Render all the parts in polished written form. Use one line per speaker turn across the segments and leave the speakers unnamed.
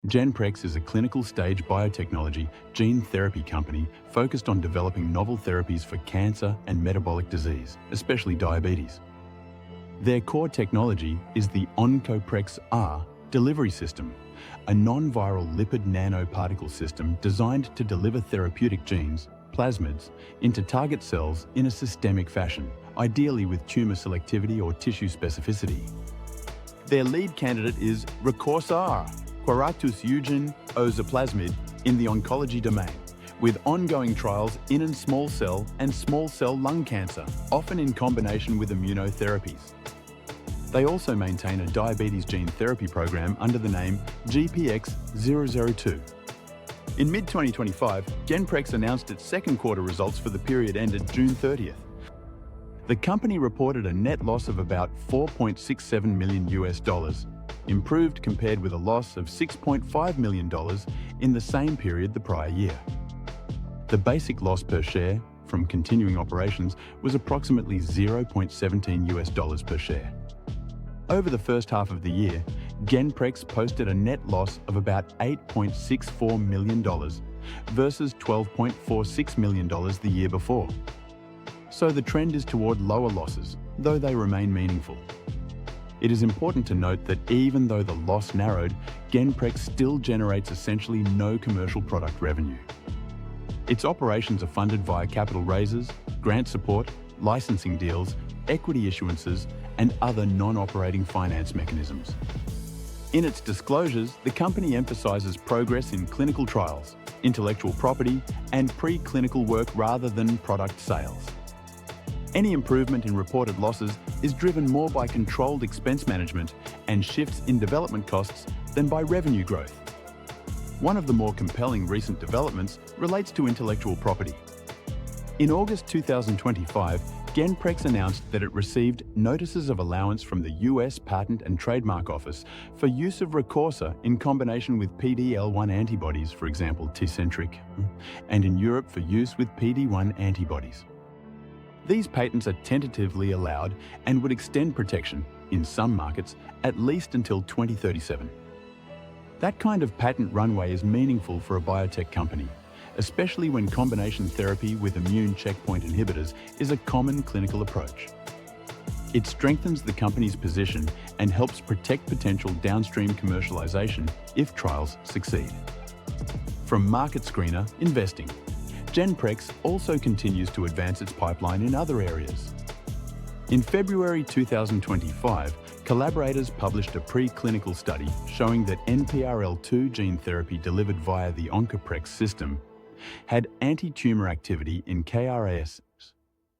Genprex is a clinical-stage biotechnology gene therapy company focused on developing novel therapies for cancer and metabolic disease, especially diabetes. Their core technology is the Oncoprex R delivery system, a non-viral lipid nanoparticle system designed to deliver therapeutic genes, plasmids, into target cells in a systemic fashion, ideally with tumor selectivity or tissue specificity. Their lead candidate is Reqorsa, Quiratus Eugen ozaplasmid, in the oncology domain, with ongoing trials in and small cell lung cancer, often in combination with immunotherapies. They also maintain a diabetes gene therapy program under the name GNPX-002. In mid-2025, Genprex announced its second quarter results for the period ended June 30th. The company reported a net loss of about $4.67 million, improved compared with a loss of $6.5 million in the same period the prior year. The basic loss per share from continuing operations was approximately $0.17 per share. Over the first half of the year, Genprex posted a net loss of about $8.64 million versus $12.46 million the year before. So the trend is toward lower losses, though they remain meaningful. It is important to note that even though the loss narrowed, Genprex still generates essentially no commercial product revenue. Its operations are funded via capital raises, grant support, licensing deals, equity issuances, and other non-operating finance mechanisms. In its disclosures, the company emphasizes progress in clinical trials, intellectual property, and pre-clinical work rather than product sales. Any improvement in reported losses is driven more by controlled expense management and shifts in development costs than by revenue growth. One of the more compelling recent developments relates to intellectual property. In August 2025, Genprex announced that it received notices of allowance from the US Patent and Trademark Office for use of Reqorsa in combination with PD-L1 antibodies, for example Tecentriq, and in Europe for use with PD-1 antibodies. These patents are tentatively allowed and would extend protection, in some markets, at least until 2037. That kind of patent runway is meaningful for a biotech company, especially when combination therapy with immune checkpoint inhibitors is a common clinical approach. It strengthens the company's position and helps protect potential downstream commercialization if trials succeed. From market screener, investing, Genprex also continues to advance its pipeline in other areas. In February 2025, collaborators published a preclinical study showing that NPRL2 gene therapy delivered via the Oncoprex system had anti-tumor activity in KRAS,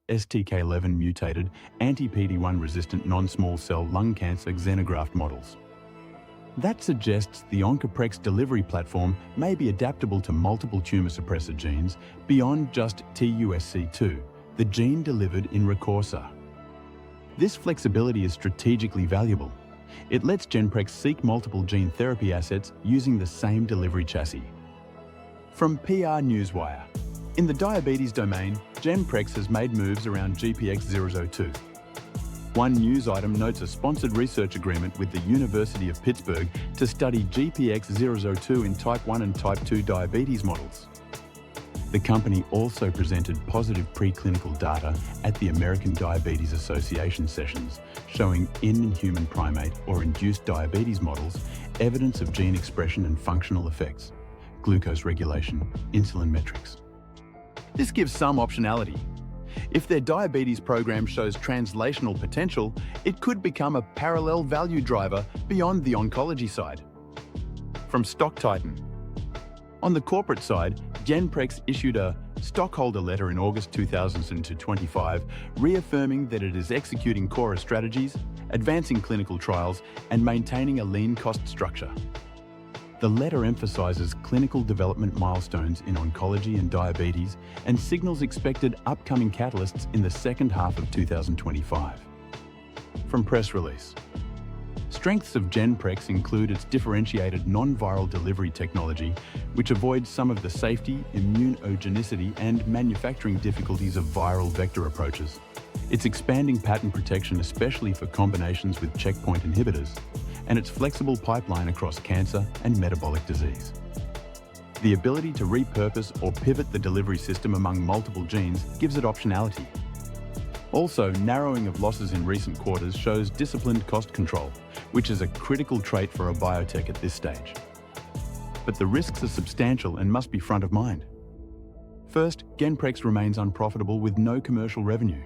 STK11 mutated, anti-PD-1 resistant non-small cell lung cancer xenograft models. That suggests the Oncoprex delivery platform may be adaptable to multiple tumor suppressor genes beyond just TUSC2, the gene delivered in Reqorsa. This flexibility is strategically valuable. It lets Genprex seek multiple gene therapy assets using the same delivery chassis. From PR Newswire, in the diabetes domain, Genprex has made moves around GPX-002. One news item notes a sponsored research agreement with the University of Pittsburgh to study GPX-002 in type 1 and type 2 diabetes models. The company also presented positive preclinical data at the American Diabetes Association sessions, showing in human primate or induced diabetes models evidence of gene expression and functional effects, glucose regulation, insulin metrics. This gives some optionality. If their diabetes program shows translational potential, it could become a parallel value driver beyond the oncology side. From Stock Titan. On the corporate side, Genprex issued a stockholder letter in August 2025, reaffirming that it is executing core strategies, advancing clinical trials, and maintaining a lean cost structure. The letter emphasizes clinical development milestones in oncology and diabetes and signals expected upcoming catalysts in the second half of 2025. From press release. Strengths of Genprex include its differentiated non-viral delivery technology, which avoids some of the safety, immunogenicity, and manufacturing difficulties of viral vector approaches. Its expanding patent protection, especially for combinations with checkpoint inhibitors, and its flexible pipeline across cancer and metabolic disease. The ability to repurpose or pivot the delivery system among multiple genes gives it optionality. Also, narrowing of losses in recent quarters shows disciplined cost control, which is a critical trait for a biotech at this stage. But the risks are substantial and must be front of mind. First, Genprex remains unprofitable with no commercial revenue.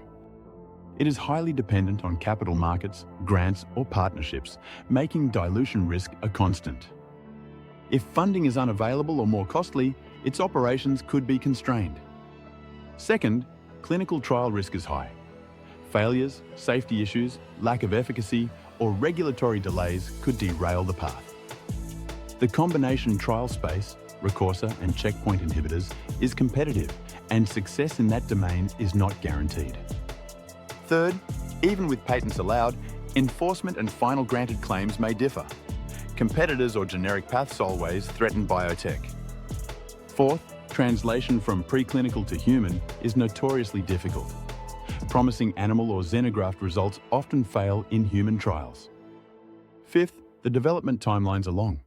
It is highly dependent on capital markets, grants, or partnerships, making dilution risk a constant. If funding is unavailable or more costly, its operations could be constrained. Second, clinical trial risk is high. Failures, safety issues, lack of efficacy, or regulatory delays could derail the path. The combination trial space, Reqorsa and checkpoint inhibitors, is competitive, and success in that domain is not guaranteed. Third, even with patents allowed, enforcement and final granted claims may differ. Competitors or generic paths always threaten biotech. Fourth, translation from preclinical to human is notoriously difficult. Promising animal or xenograft results often fail in human trials. Fifth, the development timelines are long.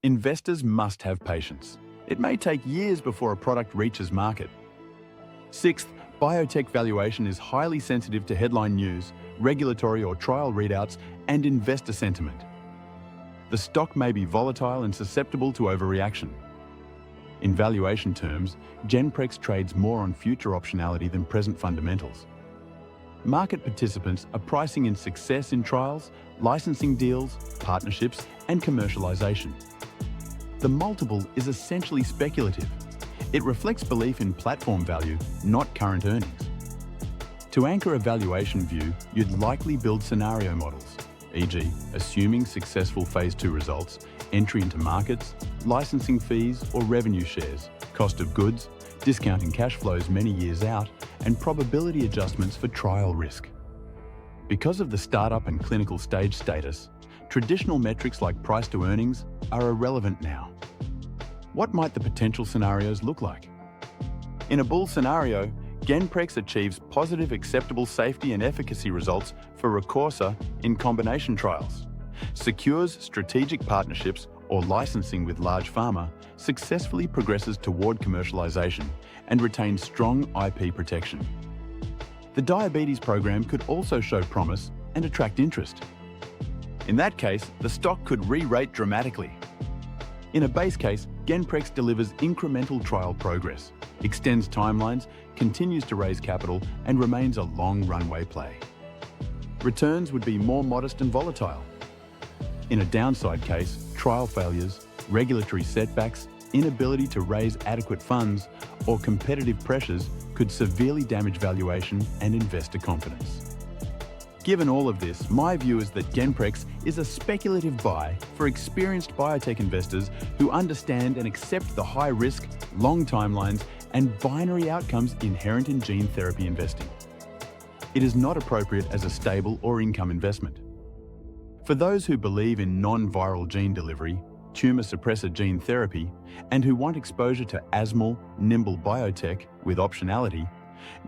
Investors must have patience. It may take years before a product reaches market. Sixth, biotech valuation is highly sensitive to headline news, regulatory or trial readouts, and investor sentiment. The stock may be volatile and susceptible to overreaction. In valuation terms, Genprex trades more on future optionality than present fundamentals. Market participants are pricing in success in trials, licensing deals, partnerships, and commercialization. The multiple is essentially speculative. It reflects belief in platform value, not current earnings. To anchor a valuation view, you'd likely build scenario models, e.g., assuming successful phase 2 results, entry into markets, licensing fees or revenue shares, cost of goods, discounting cash flows many years out, and probability adjustments for trial risk. Because of the startup and clinical stage status, traditional metrics like price to earnings are irrelevant now. What might the potential scenarios look like? In a bull scenario, Genprex achieves positive acceptable safety and efficacy results for Reqorsa in combination trials, secures strategic partnerships or licensing with large pharma, successfully progresses toward commercialization, and retains strong IP protection. The diabetes program could also show promise and attract interest. In that case, the stock could re-rate dramatically. In a base case, Genprex delivers incremental trial progress, extends timelines, continues to raise capital, and remains a long runway play. Returns would be more modest and volatile. In a downside case, trial failures, regulatory setbacks, inability to raise adequate funds, or competitive pressures could severely damage valuation and investor confidence. Given all of this, my view is that Genprex is a speculative buy for experienced biotech investors who understand and accept the high risk, long timelines, and binary outcomes inherent in gene therapy investing. It is not appropriate as a stable or income investment. For those who believe in non-viral gene delivery, tumor suppressor gene therapy, and who want exposure to ASML, nimble biotech with optionality,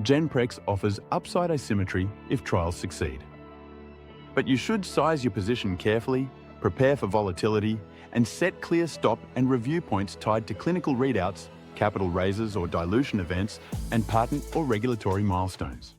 Genprex offers upside asymmetry if trials succeed. But you should size your position carefully, prepare for volatility, and set clear stop and review points tied to clinical readouts, capital raises or dilution events, and patent or regulatory milestones.